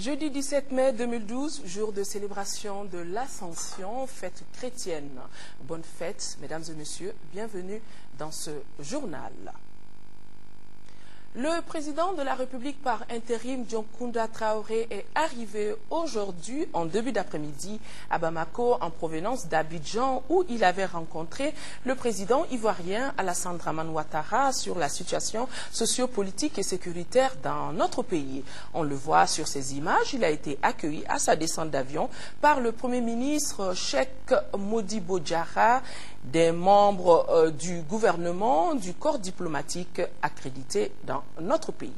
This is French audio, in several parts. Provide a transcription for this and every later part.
Jeudi 17 mai 2012, jour de célébration de l'Ascension, fête chrétienne. Bonne fête, mesdames et messieurs, bienvenue dans ce journal. Le président de la République par intérim, Dioncounda Traoré, est arrivé aujourd'hui en début d'après-midi à Bamako en provenance d'Abidjan où il avait rencontré le président ivoirien Alassane Dramane Ouattara sur la situation sociopolitique et sécuritaire dans notre pays. On le voit sur ces images, il a été accueilli à sa descente d'avion par le Premier ministre Cheikh Modibo Diarra, des membres du gouvernement, du corps diplomatique accrédité dans notre pays.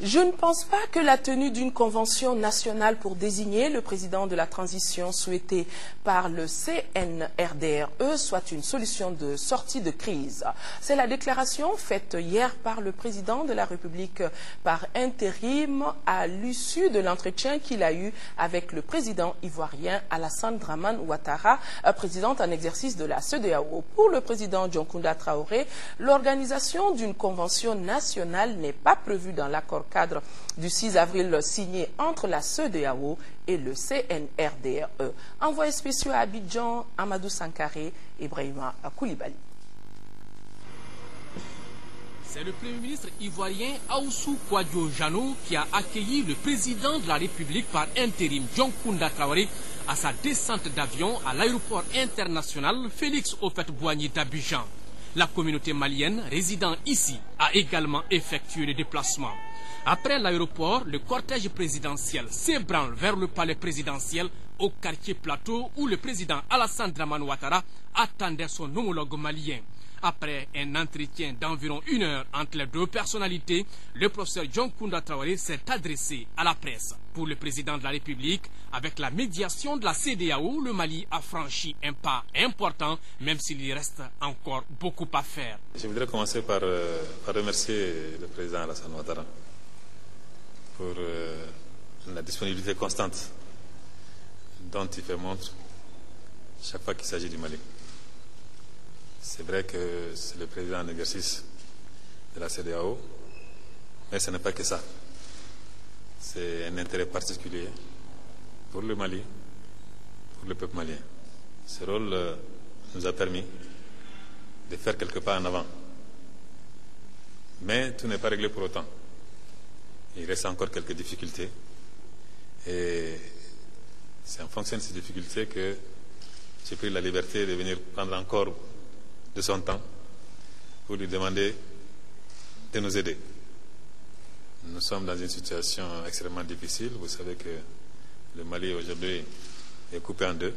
Je ne pense pas que la tenue d'une convention nationale pour désigner le président de la transition souhaitée par le CNRDRE soit une solution de sortie de crise. C'est la déclaration faite hier par le président de la République par intérim à l'issue de l'entretien qu'il a eu avec le président ivoirien Alassane Dramane Ouattara, président en exercice de la CEDEAO. Pour le président Dioncounda Traoré, l'organisation d'une convention nationale n'est pas prévue dans l'accord cadre du 6 avril signé entre la CEDEAO et le CNRDRE. Envoyé spéciaux à Abidjan, Amadou Sankaré et Brahima Koulibaly. C'est le Premier ministre ivoirien Ahoussou Kouadio-Jano qui a accueilli le président de la République par intérim, Dioncounda Traoré, à sa descente d'avion à l'aéroport international Félix Houphouët-Boigny d'Abidjan. La communauté malienne résidant ici a également effectué le déplacement. Après l'aéroport, le cortège présidentiel s'ébranle vers le palais présidentiel au quartier Plateau où le président Alassane Dramane Ouattara attendait son homologue malien. Après un entretien d'environ 1 heure entre les deux personnalités, le professeur Dioncounda Traoré s'est adressé à la presse. Pour le président de la République, avec la médiation de la CEDEAO, le Mali a franchi un pas important, même s'il y reste encore beaucoup à faire. Je voudrais commencer par remercier le président Alassane Ouattara pour la disponibilité constante dont il fait montre chaque fois qu'il s'agit du Mali. C'est vrai que c'est le président en exercice de la CEDEAO, mais ce n'est pas que ça. C'est un intérêt particulier pour le Mali, pour le peuple malien. Ce rôle nous a permis de faire quelques pas en avant. Mais tout n'est pas réglé pour autant. Il reste encore quelques difficultés. Et c'est en fonction de ces difficultés que j'ai pris la liberté de venir prendre encore de son temps pour lui demander de nous aider. Nous sommes dans une situation extrêmement difficile. Vous savez que le Mali aujourd'hui est coupé en deux.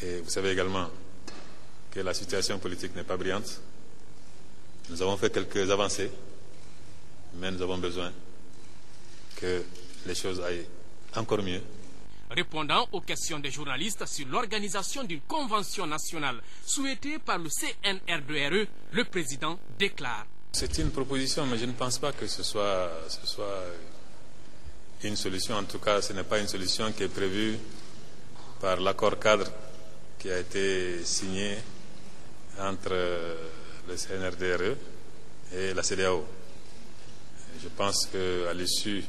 Et vous savez également que la situation politique n'est pas brillante. Nous avons fait quelques avancées, mais nous avons besoin que les choses aillent encore mieux. Répondant aux questions des journalistes sur l'organisation d'une convention nationale souhaitée par le CNRDRE, le président déclare: C'est une proposition, mais je ne pense pas que ce soit une solution. En tout cas, ce n'est pas une solution qui est prévue par l'accord cadre qui a été signé entre le CNRDRE et la CEDEAO. Je pense qu'à l'issue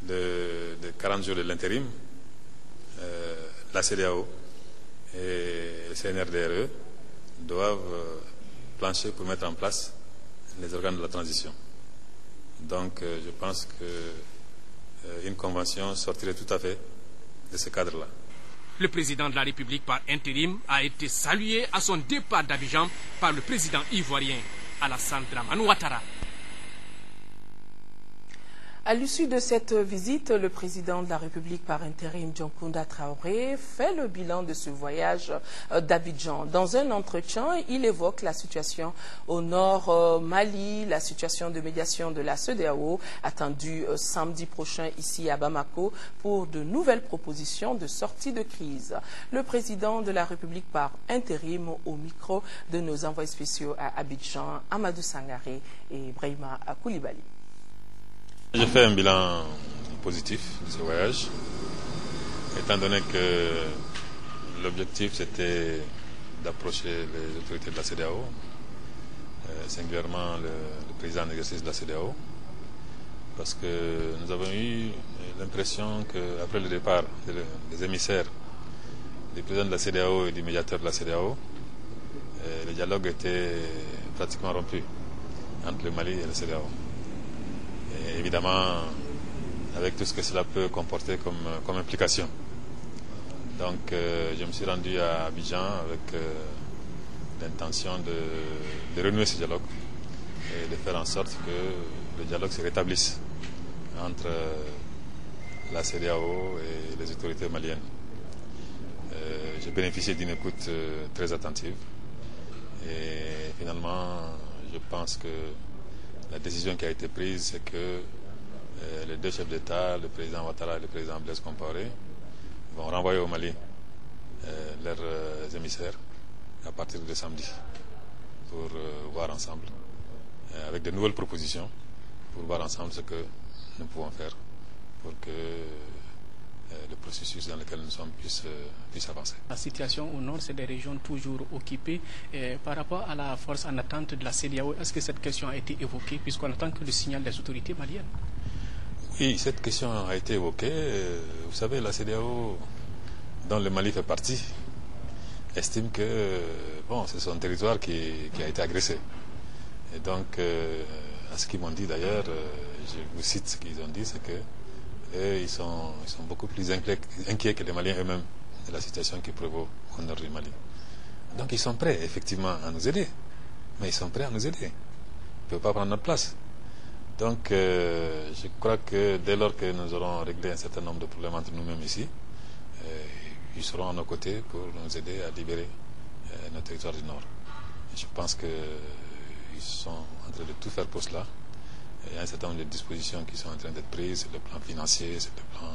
de 40 jours de l'intérim, la CEDEAO et le CNRDRE doivent plancher pour mettre en place les organes de la transition. Donc je pense qu'une convention sortirait tout à fait de ce cadre-là. Le président de la République par intérim a été salué à son départ d'Abidjan par le président ivoirien Alassane Dramane Ouattara. À l'issue de cette visite, le président de la République par intérim, Dioncounda Traoré, fait le bilan de ce voyage d'Abidjan. Dans un entretien, il évoque la situation au nord Mali, la situation de médiation de la CEDEAO, attendue samedi prochain ici à Bamako, pour de nouvelles propositions de sortie de crise. Le président de la République par intérim au micro de nos envoyés spéciaux à Abidjan, Amadou Sankaré et Brahima Koulibaly. J'ai fait un bilan positif de ce voyage étant donné que l'objectif c'était d'approcher les autorités de la CEDEAO, singulièrement le président en exercice de la CEDEAO, parce que nous avons eu l'impression qu'après le départ des émissaires du président de la CEDEAO et du médiateur de la CEDEAO, le dialogue était pratiquement rompu entre le Mali et la CEDEAO. Et évidemment, avec tout ce que cela peut comporter comme implication. Donc je me suis rendu à Abidjan avec l'intention de renouer ce dialogue et de faire en sorte que le dialogue se rétablisse entre la CEDEAO et les autorités maliennes. J'ai bénéficié d'une écoute très attentive et finalement je pense que la décision qui a été prise, c'est que les deux chefs d'État, le président Ouattara et le président Blaise Compaoré, vont renvoyer au Mali leurs émissaires à partir de samedi pour voir ensemble, avec de nouvelles propositions, pour voir ensemble ce que nous pouvons faire pour que le processus dans lequel nous sommes puisse avancer. La situation au nord, c'est des régions toujours occupées. Par rapport à la force en attente de la CEDEAO, est-ce que cette question a été évoquée, puisqu'on attend que le signal des autorités maliennes? Oui, cette question a été évoquée. Vous savez, la CEDEAO, dont le Mali fait partie, estime que c'est son territoire qui a été agressé. Et donc, à ce qu'ils m'ont dit d'ailleurs, je vous cite ce qu'ils ont dit, c'est que ils sont beaucoup plus inquiets que les Maliens eux-mêmes de la situation qui prévaut au nord du Mali. Donc ils sont prêts effectivement à nous aider, mais ils sont prêts à nous aider. Ils ne peuvent pas prendre notre place. Donc je crois que dès lors que nous aurons réglé un certain nombre de problèmes entre nous-mêmes ici, ils seront à nos côtés pour nous aider à libérer notre territoire du Nord. Et je pense qu'ils sont en train de tout faire pour cela. Il y a un certain nombre de dispositions qui sont en train d'être prises, sur le plan financier, sur le plan,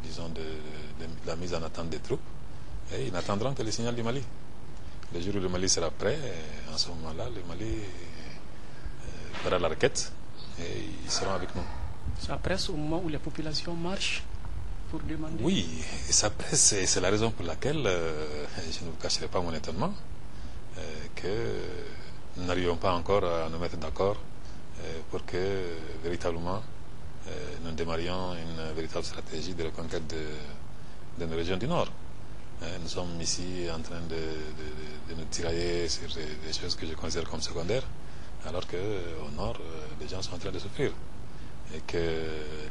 disons, de la mise en attente des troupes. Et ils n'attendront que le signal du Mali. Le jour où le Mali sera prêt, en ce moment-là, le Mali fera la requête et ils seront avec nous. Ça presse au moment où les populations marchent pour demander? Oui, ça presse et c'est la raison pour laquelle je ne vous cacherai pas mon étonnement que nous n'arrivons pas encore à nous mettre d'accord pour que véritablement nous démarrions une véritable stratégie de reconquête de nos régions du Nord. Nous sommes ici en train de nous tirailler sur des choses que je considère comme secondaires, alors qu'au Nord, les gens sont en train de souffrir et que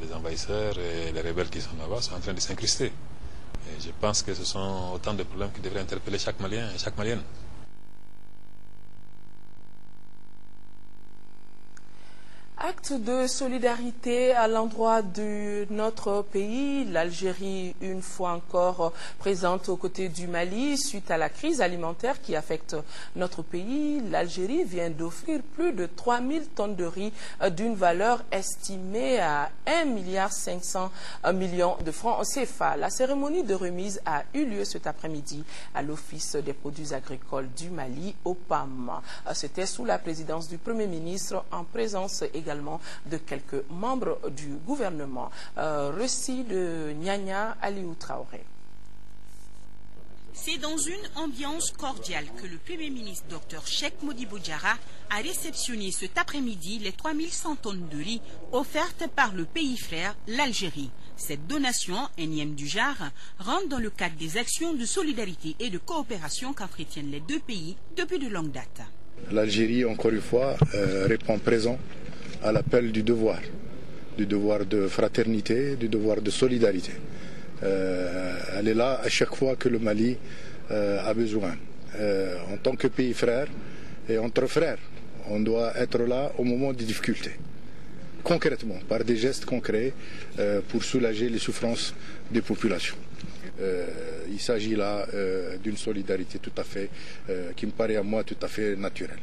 les envahisseurs et les rebelles qui sont là-bas sont en train de s'incruster. Et je pense que ce sont autant de problèmes qui devraient interpeller chaque Malien et chaque Malienne. Acte de solidarité à l'endroit de notre pays. L'Algérie, une fois encore présente aux côtés du Mali, suite à la crise alimentaire qui affecte notre pays. L'Algérie vient d'offrir plus de 3000 tonnes de riz d'une valeur estimée à 1,5 milliard de francs CFA. La cérémonie de remise a eu lieu cet après-midi à l'Office des produits agricoles du Mali, OPAM. C'était sous la présidence du Premier ministre, en présence également de quelques membres du gouvernement. Récit de Nyanya Aliou Traoré. C'est dans une ambiance cordiale que le Premier ministre Dr Cheikh Modibo Diarra a réceptionné cet après-midi les 3100 tonnes de riz offertes par le pays frère, l'Algérie. Cette donation, énième du genre, rentre dans le cadre des actions de solidarité et de coopération qu'entretiennent les deux pays depuis de longue date. L'Algérie, encore une fois, répond présent à l'appel du devoir de fraternité, du devoir de solidarité. Elle est là à chaque fois que le Mali a besoin. En tant que pays frère et entre frères, on doit être là au moment des difficultés. Concrètement, par des gestes concrets pour soulager les souffrances des populations. Il s'agit là d'une solidarité tout à fait, qui me paraît à moi tout à fait naturelle.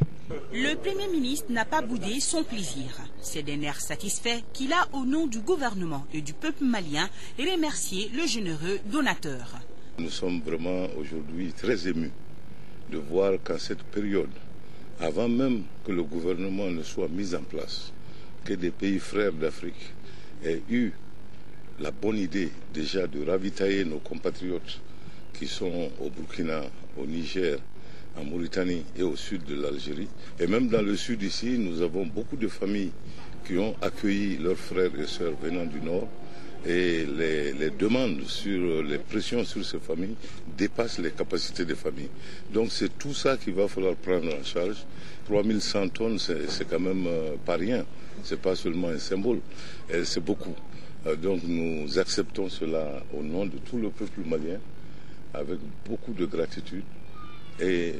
Le Premier ministre n'a pas boudé son plaisir. C'est d'un air satisfait qu'il a, au nom du gouvernement et du peuple malien, remercié le généreux donateur. Nous sommes vraiment aujourd'hui très émus de voir qu'en cette période, avant même que le gouvernement ne soit mis en place, que des pays frères d'Afrique aient eu la bonne idée déjà de ravitailler nos compatriotes qui sont au Burkina, au Niger, en Mauritanie et au sud de l'Algérie. Et même dans le sud ici, nous avons beaucoup de familles qui ont accueilli leurs frères et sœurs venant du nord. Et les demandes sur les pressions sur ces familles dépassent les capacités des familles. Donc c'est tout ça qu'il va falloir prendre en charge. 3100 tonnes, c'est quand même pas rien. C'est pas seulement un symbole, c'est beaucoup. Donc nous acceptons cela au nom de tout le peuple malien, avec beaucoup de gratitude et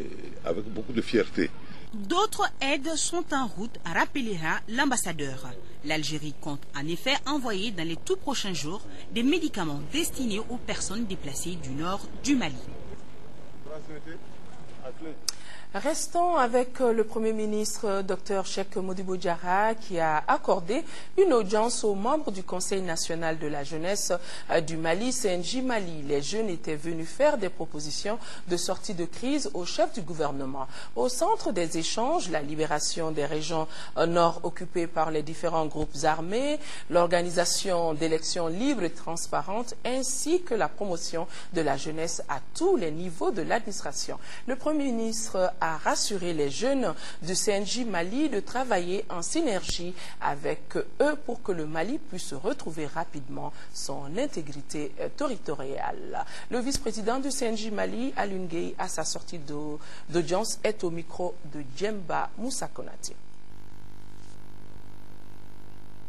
avec beaucoup de fierté. D'autres aides sont en route, rappellera l'ambassadeur. L'Algérie compte en effet envoyer dans les tout prochains jours des médicaments destinés aux personnes déplacées du nord du Mali. Restons avec le Premier ministre Dr Cheikh Modibo Diarra qui a accordé une audience aux membres du Conseil national de la jeunesse du Mali, CNJ Mali. Les jeunes étaient venus faire des propositions de sortie de crise au chef du gouvernement. Au centre des échanges, la libération des régions nord occupées par les différents groupes armés, l'organisation d'élections libres et transparentes ainsi que la promotion de la jeunesse à tous les niveaux de l'administration. Le Premier ministre a rassuré les jeunes du CNJ Mali de travailler en synergie avec eux pour que le Mali puisse retrouver rapidement son intégrité territoriale. Le vice-président du CNJ Mali, Alioune Gueye, à sa sortie d'audience, est au micro de Djemba Moussa Konaté.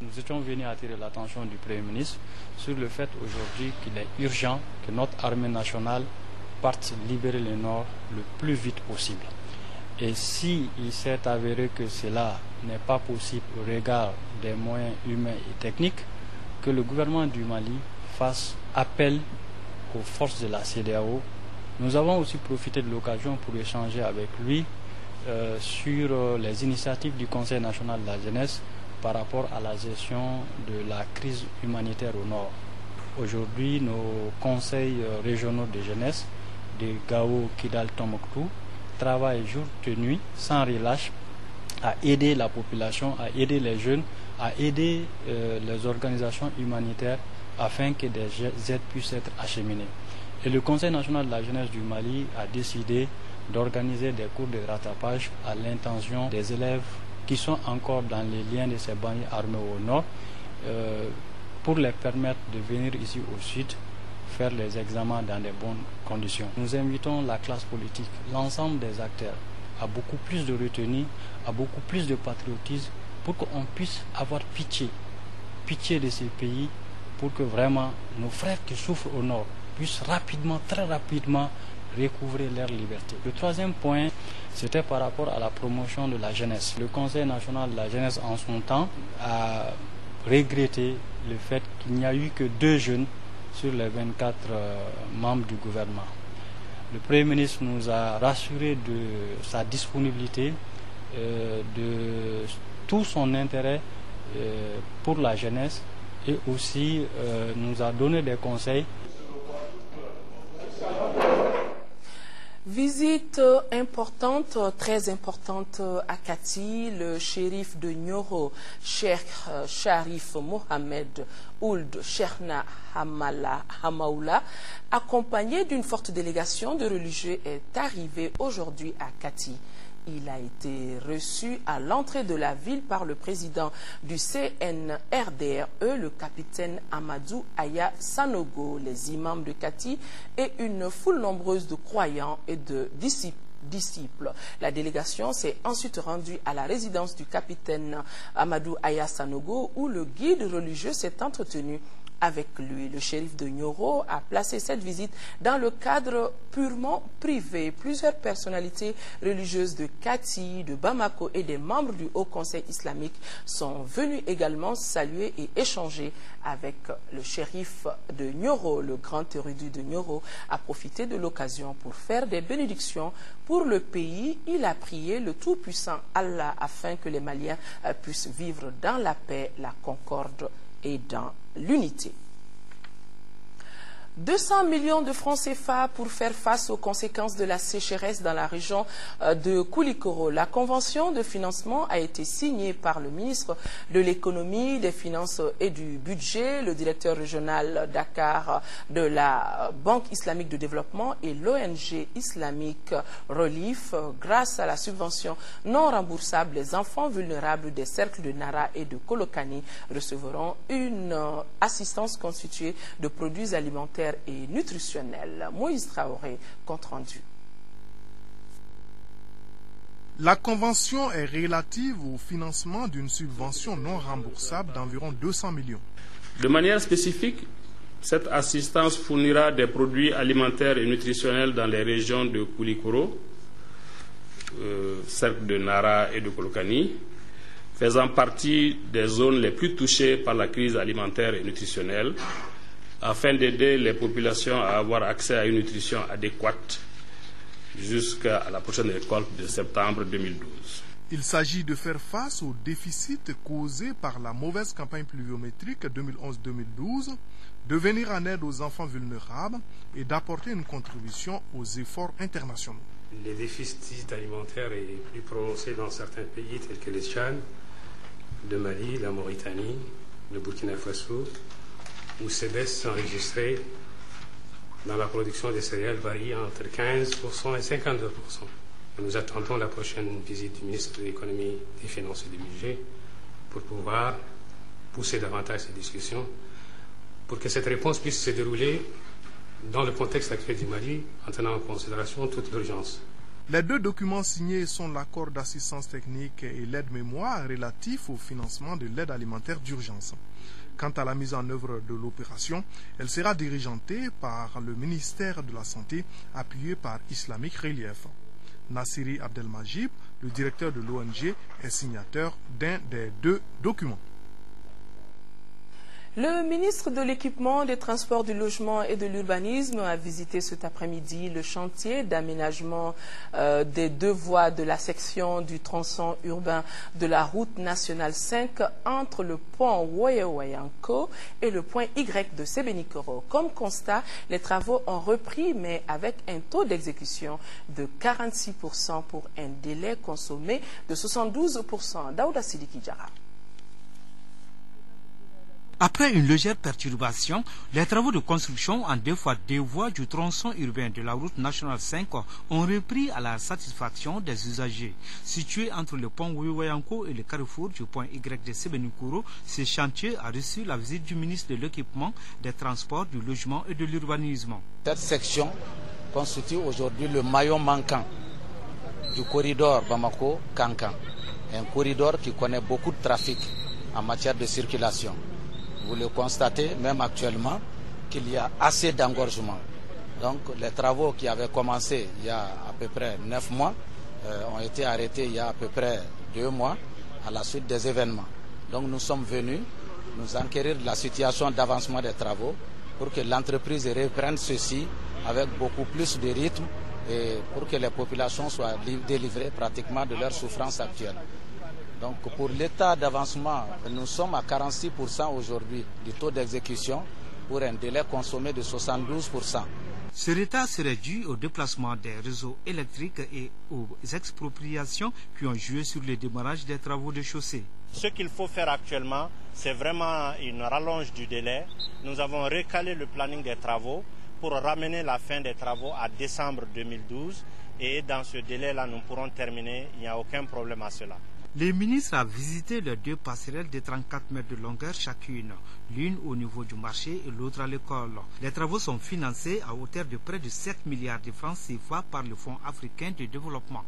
Nous étions venus attirer l'attention du Premier ministre sur le fait aujourd'hui qu'il est urgent que notre armée nationale parte libérer le Nord le plus vite possible. Et si il s'est avéré que cela n'est pas possible au regard des moyens humains et techniques, que le gouvernement du Mali fasse appel aux forces de la CEDEAO. Nous avons aussi profité de l'occasion pour échanger avec lui sur les initiatives du Conseil national de la jeunesse par rapport à la gestion de la crise humanitaire au Nord. Aujourd'hui, nos conseils régionaux de jeunesse de Gao, Kidal, Tombouctou travaillent jour et nuit sans relâche à aider la population, à aider les jeunes, à aider les organisations humanitaires afin que des aides puissent être acheminées. Et le Conseil national de la jeunesse du Mali a décidé d'organiser des cours de rattrapage à l'intention des élèves qui sont encore dans les liens de ces banlieues armées au nord pour les permettre de venir ici au sud faire les examens dans de bonnes conditions. Nous invitons la classe politique, l'ensemble des acteurs, à beaucoup plus de retenue, à beaucoup plus de patriotisme pour qu'on puisse avoir pitié de ces pays pour que vraiment nos frères qui souffrent au nord puissent rapidement, très rapidement recouvrer leur liberté. Le troisième point, c'était par rapport à la promotion de la jeunesse. Le Conseil national de la jeunesse en son temps a regretté le fait qu'il n'y a eu que 2 jeunes sur les 24 membres du gouvernement. Le Premier ministre nous a rassuré de sa disponibilité, de tout son intérêt pour la jeunesse et aussi nous a donné des conseils. Visite importante, très importante à Kati, le shérif de Nioro, Cheikh Sharif Mohamed Ould Cheikhna Hamaoula, accompagné d'une forte délégation de religieux, est arrivé aujourd'hui à Kati. Il a été reçu à l'entrée de la ville par le président du CNRDRE, le capitaine Amadou Aya Sanogo, les imams de Kati et une foule nombreuse de croyants et de disciples. La délégation s'est ensuite rendue à la résidence du capitaine Amadou Aya Sanogo où le guide religieux s'est entretenu avec lui. Le shérif de Nioro a placé cette visite dans le cadre purement privé. Plusieurs personnalités religieuses de Kati, de Bamako et des membres du Haut Conseil islamique sont venus également saluer et échanger avec le shérif de Nioro. Le grand érudit de Nioro a profité de l'occasion pour faire des bénédictions pour le pays. Il a prié le Tout-Puissant Allah afin que les Maliens puissent vivre dans la paix, la concorde et dans l'unité. 200 millions de francs CFA pour faire face aux conséquences de la sécheresse dans la région de Koulikoro. La convention de financement a été signée par le ministre de l'économie, des finances et du budget, le directeur régional Dakar de la Banque islamique de développement et l'ONG islamique Relief. Grâce à la subvention non remboursable, les enfants vulnérables des cercles de Nara et de Kolokani recevront une assistance constituée de produits alimentaires et nutritionnels. Moïse Traoré, compte rendu. La convention est relative au financement d'une subvention non remboursable d'environ 200 millions. De manière spécifique, cette assistance fournira des produits alimentaires et nutritionnels dans les régions de Koulikoro, cercle de Nara et de Kolokani, faisant partie des zones les plus touchées par la crise alimentaire et nutritionnelle, afin d'aider les populations à avoir accès à une nutrition adéquate jusqu'à la prochaine récolte de septembre 2012. Il s'agit de faire face au déficit causé par la mauvaise campagne pluviométrique 2011-2012, de venir en aide aux enfants vulnérables et d'apporter une contribution aux efforts internationaux. Les déficits alimentaires est plus prononcé dans certains pays tels que le Tchad, le Mali, la Mauritanie, le Burkina Faso, où ces baisses sont enregistrées dans la production des céréales varient entre 15% et 52%. Nous attendons la prochaine visite du ministre de l'économie, des finances et du budget pour pouvoir pousser davantage ces discussions pour que cette réponse puisse se dérouler dans le contexte actuel du Mali en tenant en considération toute l'urgence. Les deux documents signés sont l'accord d'assistance technique et l'aide-mémoire relatif au financement de l'aide alimentaire d'urgence. Quant à la mise en œuvre de l'opération, elle sera dirigentée par le ministère de la Santé, appuyé par Islamic Relief. Nassiri Abdelmajib, le directeur de l'ONG, est signateur d'un des deux documents. Le ministre de l'Équipement, des Transports, du Logement et de l'Urbanisme a visité cet après-midi le chantier d'aménagement des deux voies de la section du tronçon urbain de la route nationale 5 entre le pont Woyewayanko et le point Y de Sébenikoro. Comme constat, les travaux ont repris, mais avec un taux d'exécution de 46% pour un délai consommé de 72%. Daouda Sidiki Diarra. Après une légère perturbation, les travaux de construction en deux fois deux voies du tronçon urbain de la route nationale 5 ont repris à la satisfaction des usagers. Situé entre le pont Woyewayanko et le carrefour du point Y de Sébenikoro, ce chantier a reçu la visite du ministre de l'Équipement, des Transports, du Logement et de l'Urbanisme. Cette section constitue aujourd'hui le maillon manquant du corridor Bamako-Kankan, un corridor qui connaît beaucoup de trafic en matière de circulation. Vous le constatez même actuellement qu'il y a assez d'engorgement. Donc les travaux qui avaient commencé il y a à peu près 9 mois ont été arrêtés il y a à peu près 2 mois à la suite des événements. Donc nous sommes venus nous enquérir de la situation d'avancement des travaux pour que l'entreprise reprenne ceci avec beaucoup plus de rythme et pour que les populations soient délivrées pratiquement de leurs souffrances actuelles. Donc pour l'état d'avancement, nous sommes à 46% aujourd'hui du taux d'exécution pour un délai consommé de 72%. Ce retard serait dû au déplacement des réseaux électriques et aux expropriations qui ont joué sur le démarrage des travaux de chaussée. Ce qu'il faut faire actuellement, c'est vraiment une rallonge du délai. Nous avons recalé le planning des travaux pour ramener la fin des travaux à décembre 2012 et dans ce délai-là, nous pourrons terminer, il n'y a aucun problème à cela. Le ministre a visité les deux passerelles de 34 mètres de longueur chacune, l'une au niveau du marché et l'autre à l'école. Les travaux sont financés à hauteur de près de 7 milliards de francs CFA par le Fonds africain de développement.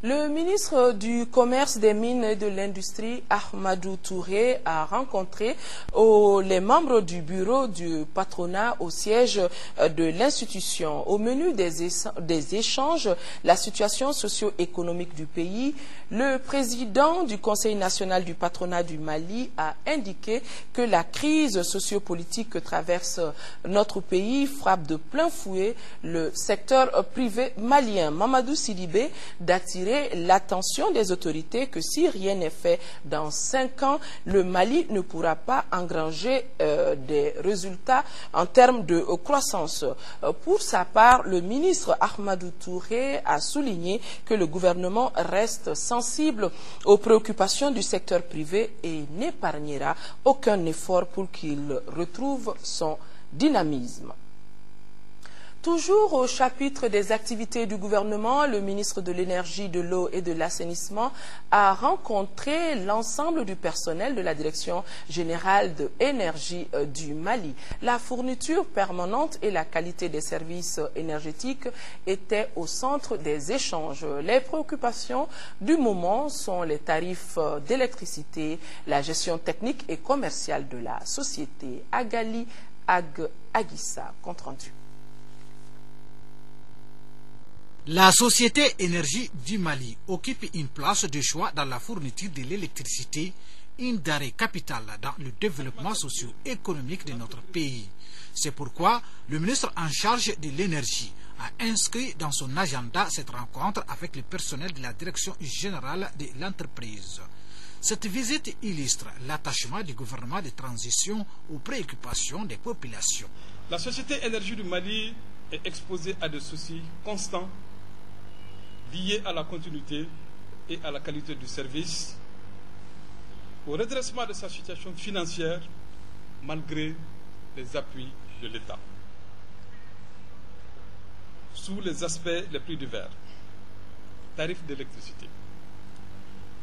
Le ministre du Commerce, des Mines et de l'Industrie, Ahmadou Touré, a rencontré les membres du bureau du patronat au siège de l'institution. Au menu des échanges, la situation socio-économique du pays, le président du Conseil national du patronat du Mali a indiqué que la crise sociopolitique que traverse notre pays frappe de plein fouet le secteur privé malien. Mamadou Sidibé, d'attirer attiré l'attention des autorités que si rien n'est fait dans 5 ans, le Mali ne pourra pas engranger des résultats en termes de croissance. Pour sa part, le ministre Ahmadou Touré a souligné que le gouvernement reste sensible aux préoccupations du secteur privé et n'épargnera aucun effort pour qu'il retrouve son dynamisme. Toujours au chapitre des activités du gouvernement, le ministre de l'Énergie, de l'Eau et de l'Assainissement a rencontré l'ensemble du personnel de la Direction générale de l'énergie du Mali. La fourniture permanente et la qualité des services énergétiques étaient au centre des échanges. Les préoccupations du moment sont les tarifs d'électricité, la gestion technique et commerciale de la société. Agali Aguissa, compte rendu. La Société Énergie du Mali occupe une place de choix dans la fourniture de l'électricité, une denrée capitale dans le développement socio-économique de notre pays. C'est pourquoi le ministre en charge de l'énergie a inscrit dans son agenda cette rencontre avec le personnel de la Direction générale de l'entreprise. Cette visite illustre l'attachement du gouvernement de transition aux préoccupations des populations. La Société Énergie du Mali est exposée à des soucis constants liés à la continuité et à la qualité du service, au redressement de sa situation financière malgré les appuis de l'État, sous les aspects les plus divers: tarifs d'électricité,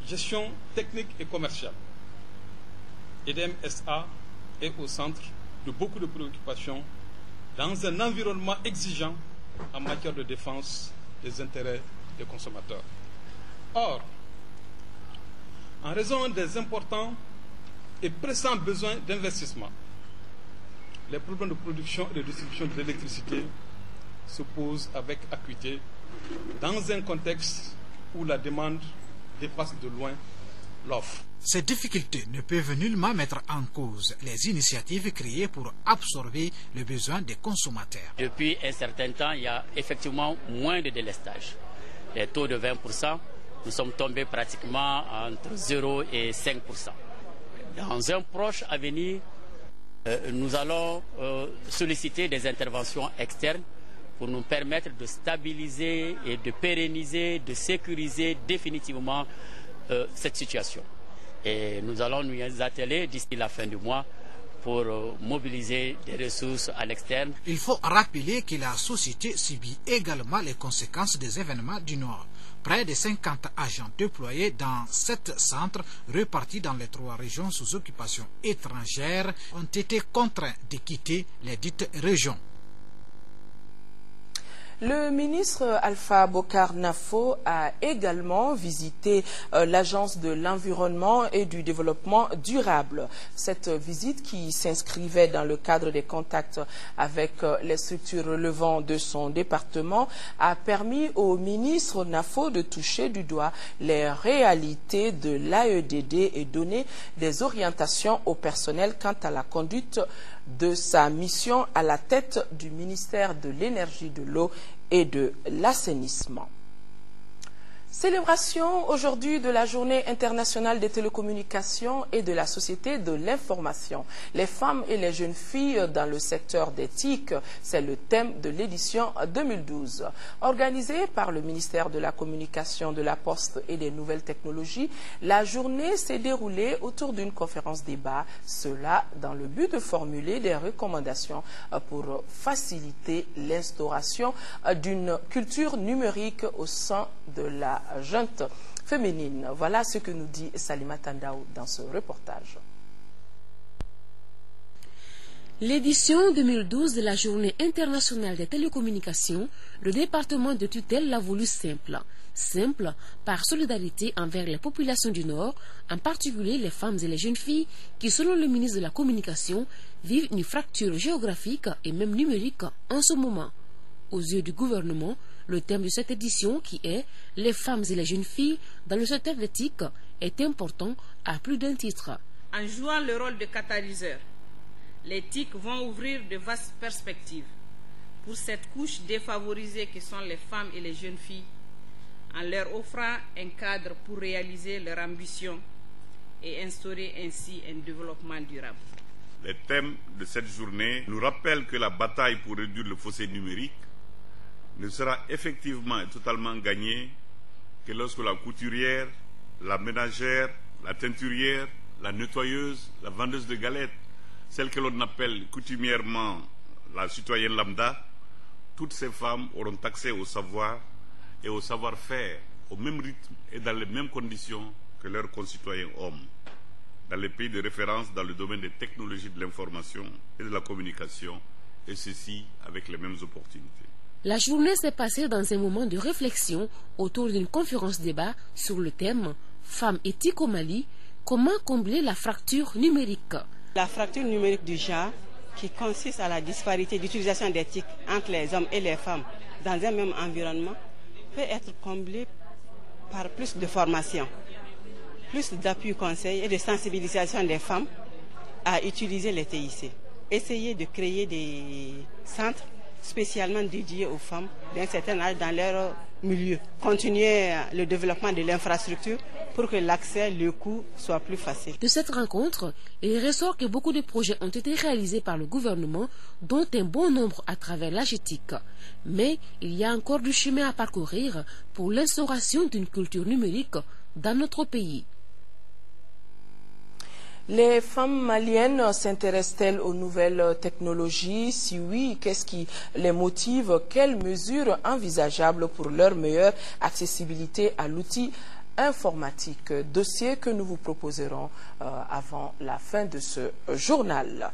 gestion technique et commerciale. EDM SA est au centre de beaucoup de préoccupations dans un environnement exigeant en matière de défense des intérêts des consommateurs. Or, en raison des importants et pressants besoins d'investissement, les problèmes de production et de distribution de l'électricité se posent avec acuité dans un contexte où la demande dépasse de loin l'offre. Ces difficultés ne peuvent nullement mettre en cause les initiatives créées pour absorber les besoins des consommateurs. Depuis un certain temps, il y a effectivement moins de délestage. Les taux de 20%, nous sommes tombés pratiquement entre 0 et 5%. Dans un proche avenir, nous allons solliciter des interventions externes pour nous permettre de stabiliser et de pérenniser, de sécuriser définitivement cette situation. Et nous allons nous atteler d'ici la fin du mois pour mobiliser des ressources à l'externe. Il faut rappeler que la société subit également les conséquences des événements du Nord. Près de 50 agents déployés dans 7 centres répartis dans les 3 régions sous occupation étrangère ont été contraints de quitter les dites régions. Le ministre Alpha Bokar Nafo a également visité l'Agence de l'environnement et du développement durable. Cette visite, qui s'inscrivait dans le cadre des contacts avec les structures relevant de son département, a permis au ministre Nafo de toucher du doigt les réalités de l'AEDD et donner des orientations au personnel quant à la conduite de sa mission à la tête du ministère de l'Énergie, de l'Eau et de l'Assainissement. Célébration aujourd'hui de la Journée internationale des télécommunications et de la société de l'information. Les femmes et les jeunes filles dans le secteur des TIC, c'est le thème de l'édition 2012. Organisée par le ministère de la Communication, de la Poste et des Nouvelles Technologies, la journée s'est déroulée autour d'une conférence-débat, cela dans le but de formuler des recommandations pour faciliter l'instauration d'une culture numérique au sein de la junte féminine. Voilà ce que nous dit Salima Tandaou dans ce reportage. L'édition 2012 de la Journée internationale des télécommunications, le département de tutelle l'a voulu simple. Simple par solidarité envers les populations du Nord, en particulier les femmes et les jeunes filles qui, selon le ministre de la Communication, vivent une fracture géographique et même numérique en ce moment. Aux yeux du gouvernement, le thème de cette édition, qui est « Les femmes et les jeunes filles dans le secteur des TIC », est important à plus d'un titre. En jouant le rôle de catalyseur, les TIC vont ouvrir de vastes perspectives pour cette couche défavorisée que sont les femmes et les jeunes filles, en leur offrant un cadre pour réaliser leur ambition et instaurer ainsi un développement durable. Les thèmes de cette journée nous rappellent que la bataille pour réduire le fossé numérique ne sera effectivement et totalement gagnée que lorsque la couturière, la ménagère, la teinturière, la nettoyeuse, la vendeuse de galettes, celle que l'on appelle coutumièrement la citoyenne lambda, toutes ces femmes auront accès au savoir et au savoir-faire au même rythme et dans les mêmes conditions que leurs concitoyens hommes, dans les pays de référence dans le domaine des technologies de l'information et de la communication, et ceci avec les mêmes opportunités. La journée s'est passée dans un moment de réflexion autour d'une conférence-débat sur le thème « Femmes éthiques au Mali, comment combler la fracture numérique ?» La fracture numérique du genre, qui consiste à la disparité d'utilisation des TIC entre les hommes et les femmes dans un même environnement, peut être comblée par plus de formation, plus d'appui conseil et de sensibilisation des femmes à utiliser les TIC. Essayer de créer des centres spécialement dédiés aux femmes d'un certain âge dans leur milieu. Continuer le développement de l'infrastructure pour que l'accès, le coût soit plus facile. De cette rencontre, il ressort que beaucoup de projets ont été réalisés par le gouvernement, dont un bon nombre à travers l'AGETIC. Mais il y a encore du chemin à parcourir pour l'instauration d'une culture numérique dans notre pays. Les femmes maliennes s'intéressent-elles aux nouvelles technologies? Si oui, qu'est-ce qui les motive? Quelles mesures envisageables pour leur meilleure accessibilité à l'outil informatique? Dossier que nous vous proposerons avant la fin de ce journal.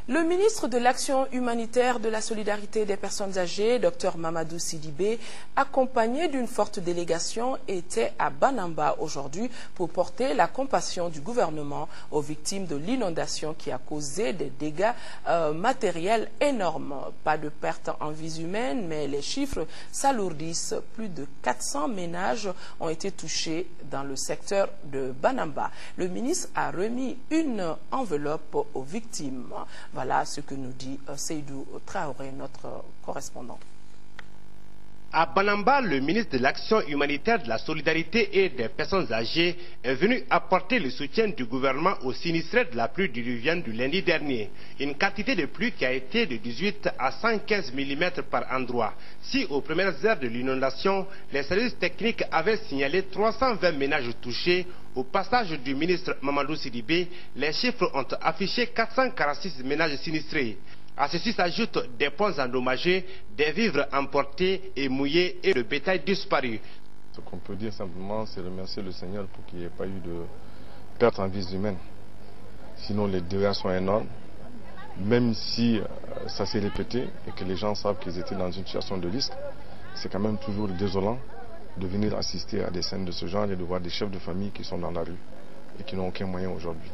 Le ministre de l'Action humanitaire, de la solidarité des personnes âgées, Dr Mamadou Sidibé, accompagné d'une forte délégation, était à Banamba aujourd'hui pour porter la compassion du gouvernement aux victimes de l'inondation qui a causé des dégâts matériels énormes. Pas de pertes en vies humaines, mais les chiffres s'alourdissent. Plus de 400 ménages ont été touchés dans le secteur de Banamba. Le ministre a remis une enveloppe aux victimes. Voilà ce que nous dit Seydou Traoré, notre correspondant. À Banamba, le ministre de l'Action humanitaire, de la solidarité et des personnes âgées est venu apporter le soutien du gouvernement aux sinistrés de la pluie diluvienne du lundi dernier. Une quantité de pluie qui a été de 18 à 115 mm par endroit. Si aux premières heures de l'inondation, les services techniques avaient signalé 320 ménages touchés, au passage du ministre Mamadou Sidibé, les chiffres ont affiché 446 ménages sinistrés. À ceci s'ajoutent des ponts endommagés, des vivres emportés et mouillés et le bétail disparu. Ce qu'on peut dire simplement, c'est remercier le Seigneur pour qu'il n'y ait pas eu de perte en vies humaines. Sinon, les dégâts sont énormes. Même si ça s'est répété et que les gens savent qu'ils étaient dans une situation de risque, c'est quand même toujours désolant de venir assister à des scènes de ce genre et de voir des chefs de famille qui sont dans la rue et qui n'ont aucun moyen aujourd'hui.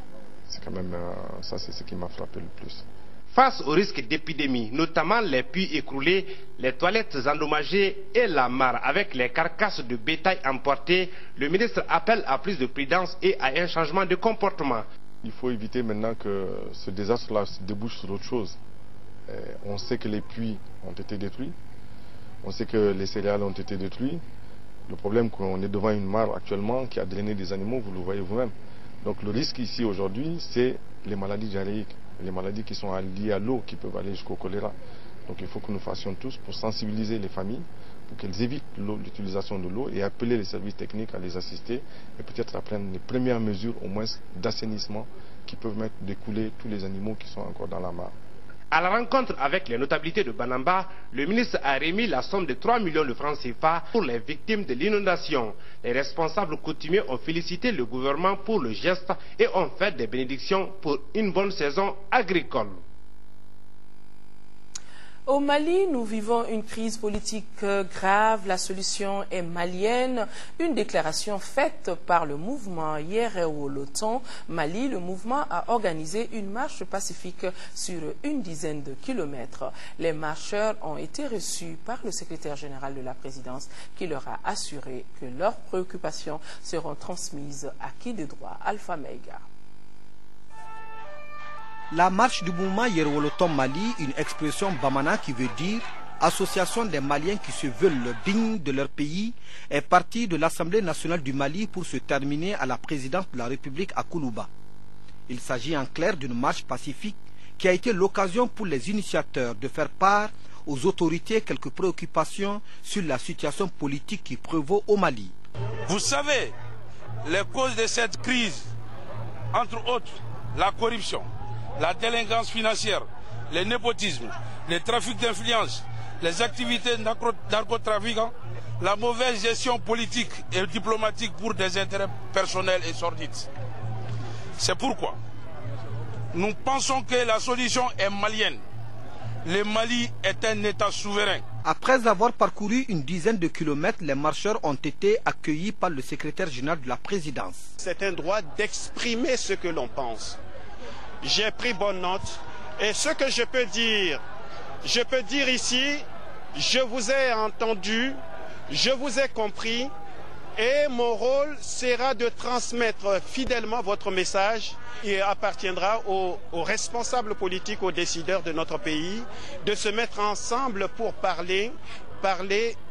C'est quand même ça, c'est ce qui m'a frappé le plus. Face au risque d'épidémie, notamment les puits écroulés, les toilettes endommagées et la mare avec les carcasses de bétail emportées, le ministre appelle à plus de prudence et à un changement de comportement. Il faut éviter maintenant que ce désastre-là se débouche sur autre chose. On sait que les puits ont été détruits, on sait que les céréales ont été détruits. Le problème, qu'on est devant une mare actuellement qui a drainé des animaux, vous le voyez vous-même. Donc le risque ici aujourd'hui, c'est les maladies diarrhéiques, les maladies qui sont liées à l'eau, qui peuvent aller jusqu'au choléra. Donc il faut que nous fassions tous pour sensibiliser les familles, pour qu'elles évitent l'utilisation de l'eau et appeler les services techniques à les assister et peut-être à prendre les premières mesures au moins d'assainissement qui peuvent mettre d'écouler tous les animaux qui sont encore dans la mare. À la rencontre avec les notabilités de Banamba, le ministre a remis la somme de 3 millions de francs CFA pour les victimes de l'inondation. Les responsables coutumiers ont félicité le gouvernement pour le geste et ont fait des bénédictions pour une bonne saison agricole. Au Mali, nous vivons une crise politique grave. La solution est malienne. Une déclaration faite par le mouvement Yerewoloton Mali. Le mouvement a organisé une marche pacifique sur une dizaine de kilomètres. Les marcheurs ont été reçus par le secrétaire général de la présidence qui leur a assuré que leurs préoccupations seront transmises à qui de droit. Alpha Meiga. La marche du mouvement Yerewoloton Mali, une expression bamana qui veut dire association des Maliens qui se veulent dignes de leur pays, est partie de l'Assemblée nationale du Mali pour se terminer à la présidence de la République à Koulouba. Il s'agit en clair d'une marche pacifique qui a été l'occasion pour les initiateurs de faire part aux autorités quelques préoccupations sur la situation politique qui prévaut au Mali. Vous savez, les causes de cette crise, entre autres la corruption, la délinquance financière, le népotisme, les trafics d'influence, les activités narcotrafiquantes, la mauvaise gestion politique et diplomatique pour des intérêts personnels et sordides. C'est pourquoi nous pensons que la solution est malienne. Le Mali est un État souverain. Après avoir parcouru une dizaine de kilomètres, les marcheurs ont été accueillis par le secrétaire général de la présidence. C'est un droit d'exprimer ce que l'on pense. J'ai pris bonne note et ce que je peux dire ici, je vous ai entendu, je vous ai compris et mon rôle sera de transmettre fidèlement votre message. Il appartiendra aux responsables politiques, aux décideurs de notre pays, de se mettre ensemble pour parler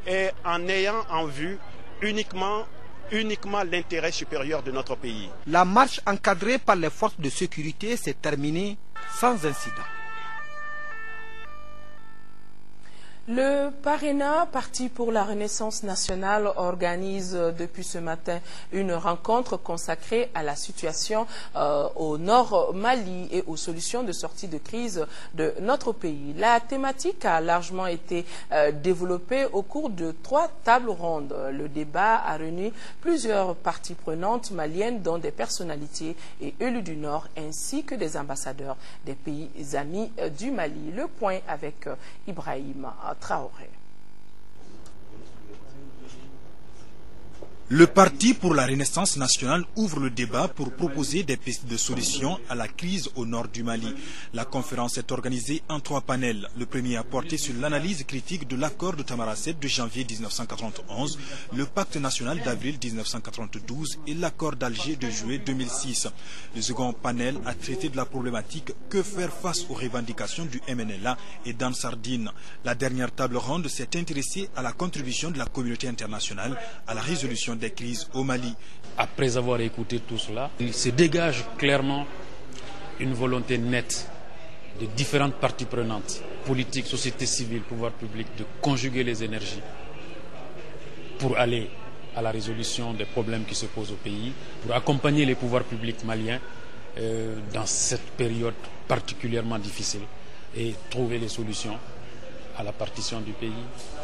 et en ayant en vue uniquement l'intérêt supérieur de notre pays. La marche encadrée par les forces de sécurité s'est terminée sans incident. Le PARENA, Parti pour la Renaissance nationale, organise depuis ce matin une rencontre consacrée à la situation au nord Mali et aux solutions de sortie de crise de notre pays. La thématique a largement été développée au cours de 3 tables rondes. Le débat a réuni plusieurs parties prenantes maliennes, dont des personnalités et élus du Nord, ainsi que des ambassadeurs des pays amis du Mali. Le point avec Ibrahim Traoré. Le Parti pour la Renaissance nationale ouvre le débat pour proposer des pistes de solutions à la crise au nord du Mali. La conférence est organisée en 3 panels. Le premier a porté sur l'analyse critique de l'accord de Tamaracet de janvier 1991, le pacte national d'avril 1992 et l'accord d'Alger de juillet 2006. Le second panel a traité de la problématique que faire face aux revendications du MNLA et d'Ansardine. La dernière table ronde s'est intéressée à la contribution de la communauté internationale à la résolution des crises au Mali. Après avoir écouté tout cela, il se dégage clairement une volonté nette de différentes parties prenantes, politiques, société civile, pouvoir public, de conjuguer les énergies pour aller à la résolution des problèmes qui se posent au pays, pour accompagner les pouvoirs publics maliens dans cette période particulièrement difficile et trouver les solutions à la partition du pays,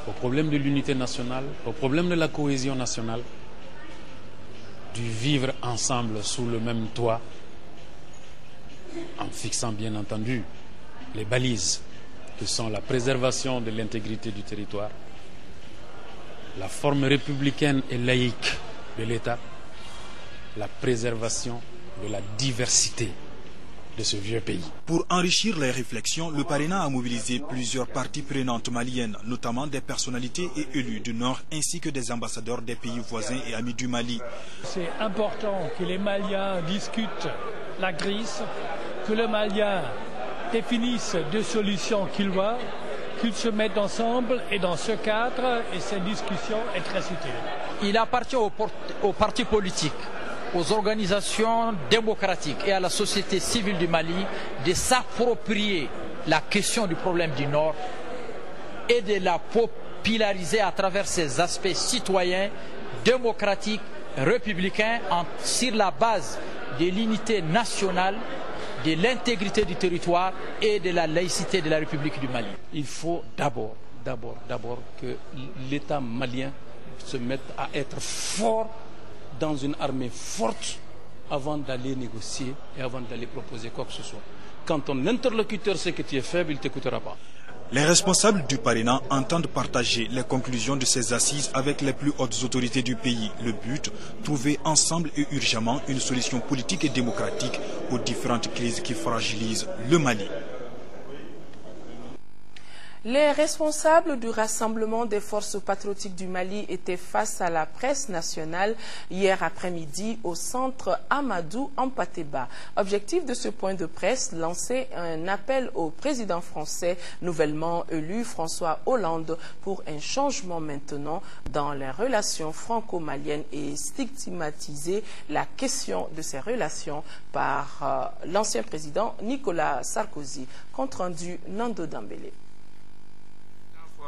au problème de l'unité nationale, au problème de la cohésion nationale, du vivre ensemble sous le même toit, en fixant bien entendu les balises que sont la préservation de l'intégrité du territoire, la forme républicaine et laïque de l'État, la préservation de la diversité de ce vieux pays. Pour enrichir les réflexions, le PARENA a mobilisé plusieurs parties prenantes maliennes, notamment des personnalités et élus du Nord, ainsi que des ambassadeurs des pays voisins et amis du Mali. C'est important que les Maliens discutent la crise, que les Maliens définissent des solutions qu'ils voient, qu'ils se mettent ensemble, et dans ce cadre, et cette discussion est très utile. Il appartient aux partis politiques, aux organisations démocratiques et à la société civile du Mali de s'approprier la question du problème du Nord et de la populariser à travers ses aspects citoyens, démocratiques, républicains, sur la base de l'unité nationale, de l'intégrité du territoire et de la laïcité de la République du Mali. Il faut d'abord que l'État malien se mette à être fort dans une armée forte avant d'aller négocier et avant d'aller proposer quoi que ce soit. Quand ton interlocuteur sait que tu es faible, il ne t'écoutera pas. Les responsables du PARENA entendent partager les conclusions de ces assises avec les plus hautes autorités du pays. Le but, trouver ensemble et urgemment une solution politique et démocratique aux différentes crises qui fragilisent le Mali. Les responsables du Rassemblement des forces patriotiques du Mali étaient face à la presse nationale hier après-midi au centre Amadou Hampâté-Bâ. Objectif de ce point de presse, lancer un appel au président français nouvellement élu François Hollande pour un changement maintenant dans les relations franco-maliennes et stigmatiser la question de ces relations par l'ancien président Nicolas Sarkozy. Compte rendu Nando Dambélé.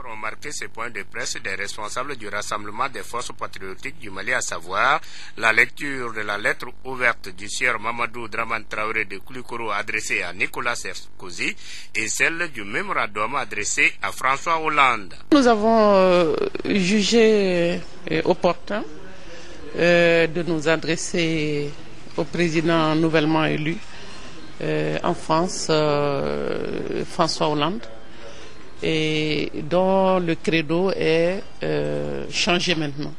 Ont marqué ces points de presse des responsables du Rassemblement des forces patriotiques du Mali, à savoir la lecture de la lettre ouverte du sieur Mamadou Draman Traoré de Koulikoro adressée à Nicolas Sarkozy et celle du mémorandum adressé à François Hollande. Nous avons jugé opportun de nous adresser au président nouvellement élu en France, François Hollande, et dont le credo est changer maintenant.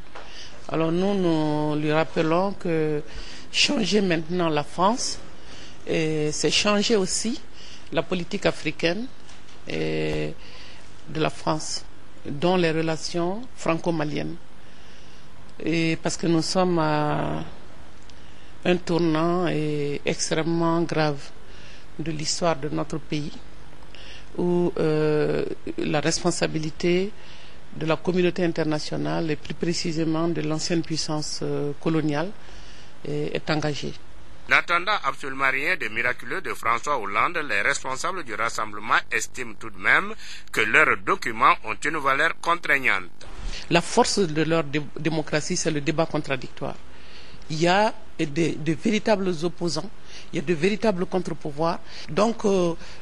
Alors nous lui rappelons que changer maintenant la France, c'est changer aussi la politique africaine de la France, dont les relations franco-maliennes. Et parce que nous sommes à un tournant extrêmement grave de l'histoire de notre pays, où la responsabilité de la communauté internationale et plus précisément de l'ancienne puissance coloniale est engagée. N'attendant absolument rien de miraculeux de François Hollande, les responsables du rassemblement estiment tout de même que leurs documents ont une valeur contraignante. La force de leur démocratie, c'est le débat contradictoire. Il y a de véritables opposants, il y a de véritables contre-pouvoirs. Donc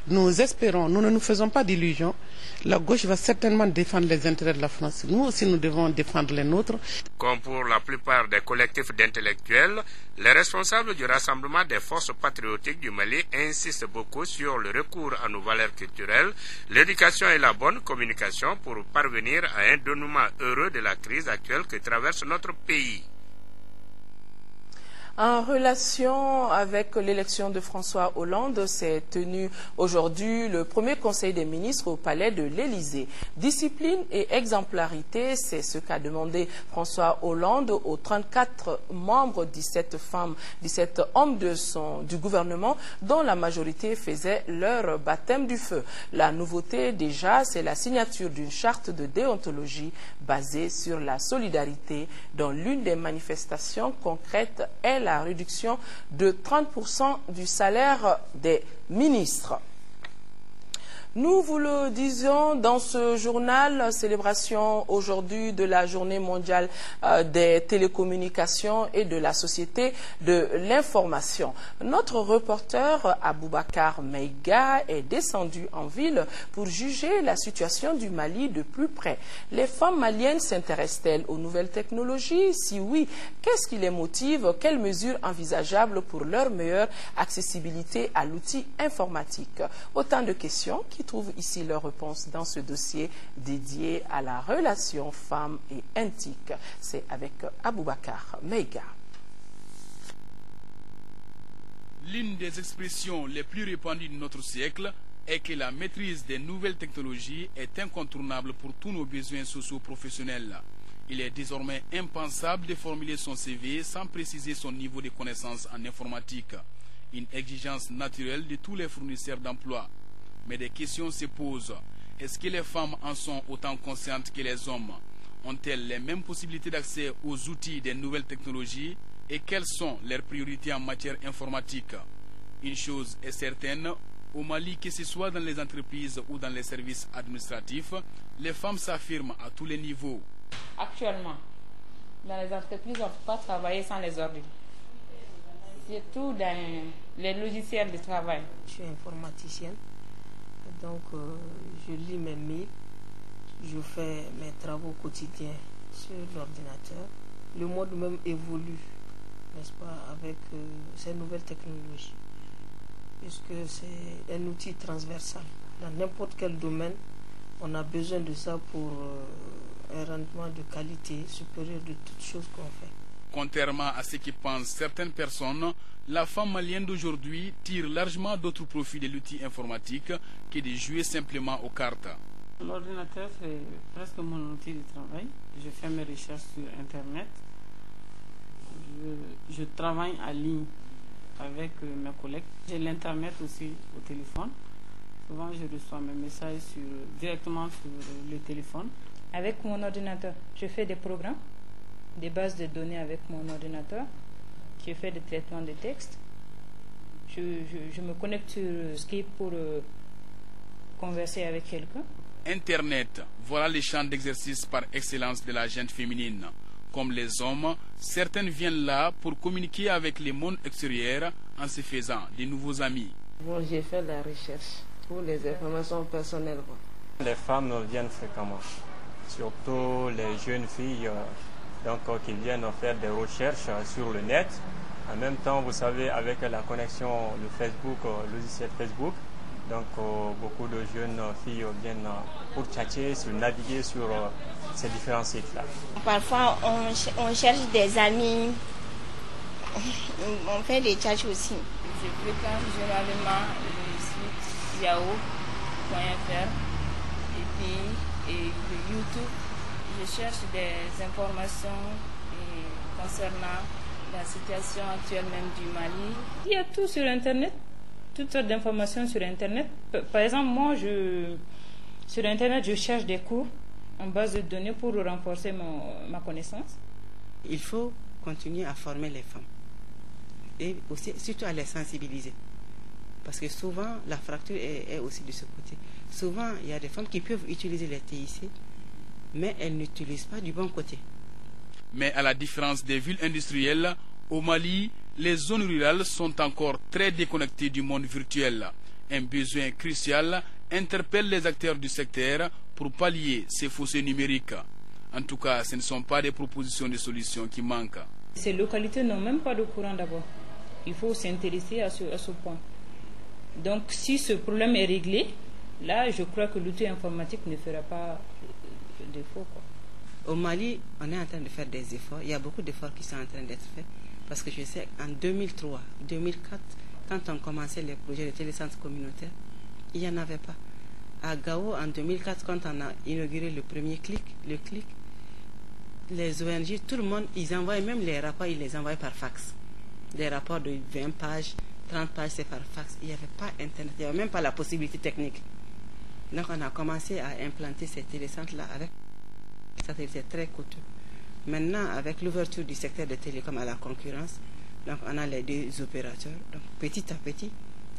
nous espérons, nous ne nous faisons pas d'illusions. La gauche va certainement défendre les intérêts de la France. Nous aussi, nous devons défendre les nôtres. Comme pour la plupart des collectifs d'intellectuels, les responsables du Rassemblement des forces patriotiques du Mali insistent beaucoup sur le recours à nos valeurs culturelles, l'éducation et la bonne communication pour parvenir à un dénouement heureux de la crise actuelle que traverse notre pays. En relation avec l'élection de François Hollande, s'est tenu aujourd'hui le premier conseil des ministres au palais de l'Élysée. Discipline et exemplarité, c'est ce qu'a demandé François Hollande aux 34 membres, 17 femmes, 17 hommes du gouvernement, dont la majorité faisait leur baptême du feu. La nouveauté déjà, c'est la signature d'une charte de déontologie basée sur la solidarité, dont l'une des manifestations concrètes est la réduction de 30% du salaire des ministres. Nous vous le disions dans ce journal, célébration aujourd'hui de la journée mondiale des télécommunications et de la société de l'information. Notre reporter Aboubacar Meiga est descendu en ville pour juger la situation du Mali de plus près. Les femmes maliennes s'intéressent-elles aux nouvelles technologies? Si oui, qu'est-ce qui les motive? Quelles mesures envisageables pour leur meilleure accessibilité à l'outil informatique? Autant de questions qui trouvent ici leur réponse dans ce dossier dédié à la relation femme et intique. C'est avec Aboubacar Meiga. L'une des expressions les plus répandues de notre siècle est que la maîtrise des nouvelles technologies est incontournable pour tous nos besoins socio-professionnels. Il est désormais impensable de formuler son CV sans préciser son niveau de connaissance en informatique, une exigence naturelle de tous les fournisseurs d'emploi. Mais des questions se posent. Est-ce que les femmes en sont autant conscientes que les hommes? Ont-elles les mêmes possibilités d'accès aux outils des nouvelles technologies? Et quelles sont leurs priorités en matière informatique? Une chose est certaine, au Mali, que ce soit dans les entreprises ou dans les services administratifs, les femmes s'affirment à tous les niveaux. Actuellement, dans les entreprises, on ne peut pas travailler sans les ordinateurs. Surtout dans les logiciels de travail. Je suis informaticienne. Donc, je lis mes mails, je fais mes travaux quotidiens sur l'ordinateur. Le monde même évolue, n'est-ce pas, avec ces nouvelles technologies, puisque c'est un outil transversal. Dans n'importe quel domaine, on a besoin de ça pour un rendement de qualité supérieur de toutes choses qu'on fait. Contrairement à ce que pensent certaines personnes, la femme malienne d'aujourd'hui tire largement d'autres profits de l'outil informatique que de jouer simplement aux cartes. L'ordinateur, c'est presque mon outil de travail. Je fais mes recherches sur Internet. Je travaille en ligne avec mes collègues. J'ai l'Internet aussi au téléphone. Souvent, je reçois mes messages directement sur le téléphone. Avec mon ordinateur, je fais des programmes, des bases de données avec mon ordinateur. Je fais des traitements de texte. Je me connecte sur Skype pour converser avec quelqu'un. Internet, voilà les champs d'exercice par excellence de la gente féminine. Comme les hommes, certaines viennent là pour communiquer avec le monde extérieur en se faisant de nouveaux amis. Bon, j'ai fait la recherche pour les informations personnelles. Les femmes viennent fréquemment, surtout les jeunes filles qui viennent faire des recherches sur le net. En même temps, vous savez, avec la connexion, le Facebook, le logiciel Facebook, beaucoup de jeunes filles viennent pour chatter, naviguer sur ces différents sites-là. Parfois, on cherche des amis, on fait des chats aussi. Je fréquente généralement le site yahoo.fr et le YouTube. Je cherche des informations concernant la situation actuelle même du Mali. Il y a tout sur Internet. Toutes sortes d'informations sur Internet. Par exemple, moi, sur Internet, je cherche des cours en base de données pour renforcer ma connaissance. Il faut continuer à former les femmes et aussi, surtout à les sensibiliser. Parce que souvent, la fracture est aussi de ce côté. Souvent, il y a des femmes qui peuvent utiliser les TIC, mais elles n'utilisent pas du bon côté. Mais à la différence des villes industrielles, au Mali, les zones rurales sont encore très déconnectées du monde virtuel. Un besoin crucial interpelle les acteurs du secteur pour pallier ces fossés numériques. En tout cas, ce ne sont pas des propositions de solutions qui manquent. Ces localités n'ont même pas de courant d'abord. Il faut s'intéresser à ce point. Donc, si ce problème est réglé, là, je crois que l'outil informatique ne fera pas défaut. Au Mali, on est en train de faire des efforts. Il y a beaucoup d'efforts qui sont en train d'être faits. Parce que je sais qu'en 2003, 2004, quand on commençait les projets de télécentre communautaire, il n'y en avait pas. À Gao, en 2004, quand on a inauguré le premier clic, les ONG, tout le monde, ils envoyaient même les rapports, ils les envoyaient par fax. Des rapports de 20 pages, 30 pages, c'est par fax. Il n'y avait pas Internet, il n'y avait même pas la possibilité technique. Donc on a commencé à implanter ces télécentres-là avec. Ça c'était très coûteux. Maintenant, avec l'ouverture du secteur des télécoms à la concurrence, donc on a les deux opérateurs. Donc petit à petit,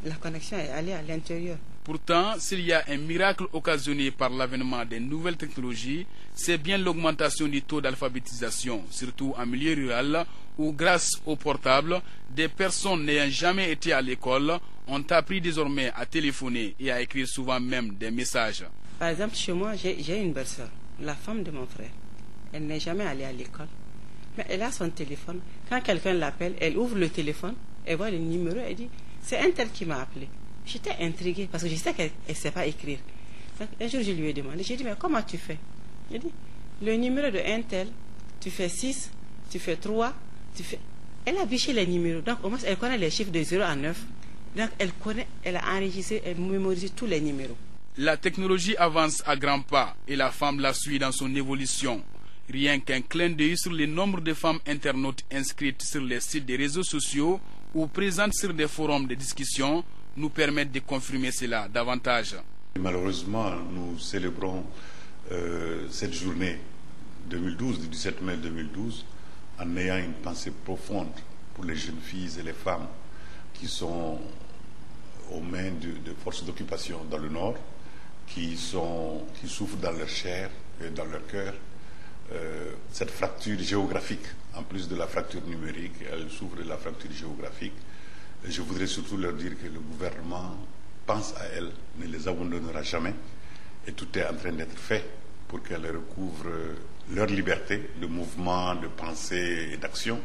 la connexion est allée à l'intérieur. Pourtant, s'il y a un miracle occasionné par l'avènement des nouvelles technologies, c'est bien l'augmentation du taux d'alphabétisation, surtout en milieu rural, où grâce au portable, des personnes n'ayant jamais été à l'école ont appris désormais à téléphoner et à écrire souvent même des messages. Par exemple, chez moi, j'ai une belle-sœur, la femme de mon frère. Elle n'est jamais allée à l'école, mais elle a son téléphone. Quand quelqu'un l'appelle, elle ouvre le téléphone, elle voit le numéro, elle dit « c'est un tel qui m'a appelé ». J'étais intriguée parce que je sais qu'elle ne sait pas écrire. Donc, un jour, je lui ai demandé, j'ai dit « mais comment tu fais ?» J'ai dit « le numéro de un tel, tu fais 6, tu fais 3, tu fais... » Elle a biché les numéros, donc au moins elle connaît les chiffres de 0 à 9. Donc elle a enregistré, elle mémorisé tous les numéros. La technologie avance à grands pas et la femme la suit dans son évolution. Rien qu'un clin d'œil sur le nombre de femmes internautes inscrites sur les sites des réseaux sociaux ou présentes sur des forums de discussion nous permettent de confirmer cela davantage. Malheureusement, nous célébrons cette journée 2012, du 17 mai 2012, en ayant une pensée profonde pour les jeunes filles et les femmes qui sont aux mains de forces d'occupation dans le Nord, qui souffrent dans leur chair et dans leur cœur. Cette fracture géographique, en plus de la fracture numérique, elles souffrent de la fracture géographique. Et je voudrais surtout leur dire que le gouvernement pense à elles, ne les abandonnera jamais, et tout est en train d'être fait pour qu'elles recouvrent leur liberté de mouvement, de pensée et d'action.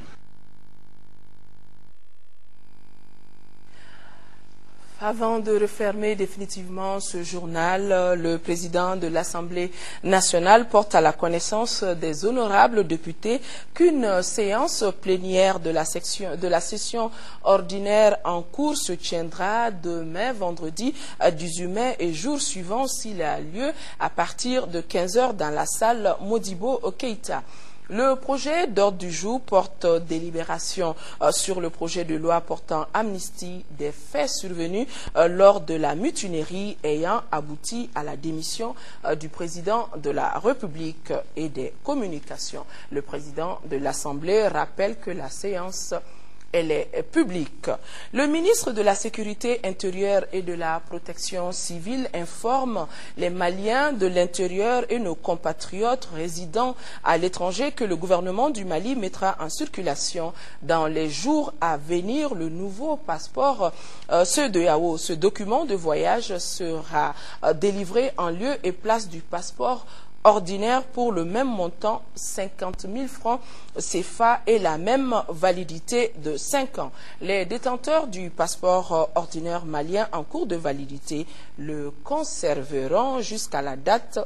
Avant de refermer définitivement ce journal, le président de l'Assemblée nationale porte à la connaissance des honorables députés qu'une séance plénière de la session ordinaire en cours se tiendra demain, vendredi 18 mai et jour suivant s'il a lieu à partir de 15 h dans la salle Modibo Keïta. Le projet d'ordre du jour porte délibération sur le projet de loi portant amnistie des faits survenus lors de la mutinerie ayant abouti à la démission du président de la République et des communications. Le président de l'Assemblée rappelle que la séance elle est publique. Le ministre de la Sécurité intérieure et de la Protection civile informe les Maliens de l'intérieur et nos compatriotes résidant à l'étranger que le gouvernement du Mali mettra en circulation dans les jours à venir le nouveau passeport CEDEAO. Ce document de voyage sera délivré en lieu et place du passeport ordinaire pour le même montant, 50 000 francs CFA et la même validité de 5 ans. Les détenteurs du passeport ordinaire malien en cours de validité le conserveront jusqu'à la date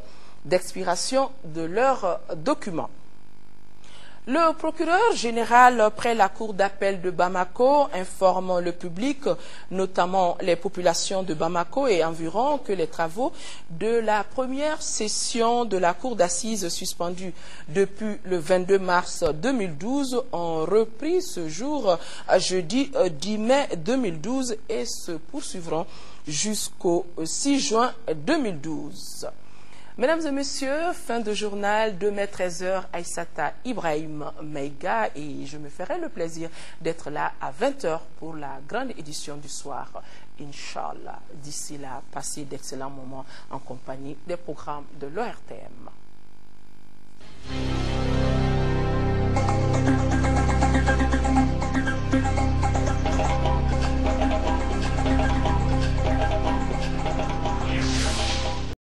d'expiration de leur document. Le procureur général près la cour d'appel de Bamako informe le public, notamment les populations de Bamako et environ, que les travaux de la première session de la cour d'assises suspendue depuis le 22 mars 2012 ont repris ce jour, jeudi 10 mai 2012 et se poursuivront jusqu'au 6 juin 2012. Mesdames et messieurs, fin de journal, 2 mai 13 h, Aïssata Ibrahim Meiga et je me ferai le plaisir d'être là à 20 h pour la grande édition du soir. Inch'Allah, d'ici là, passez d'excellents moments en compagnie des programmes de l'ORTM.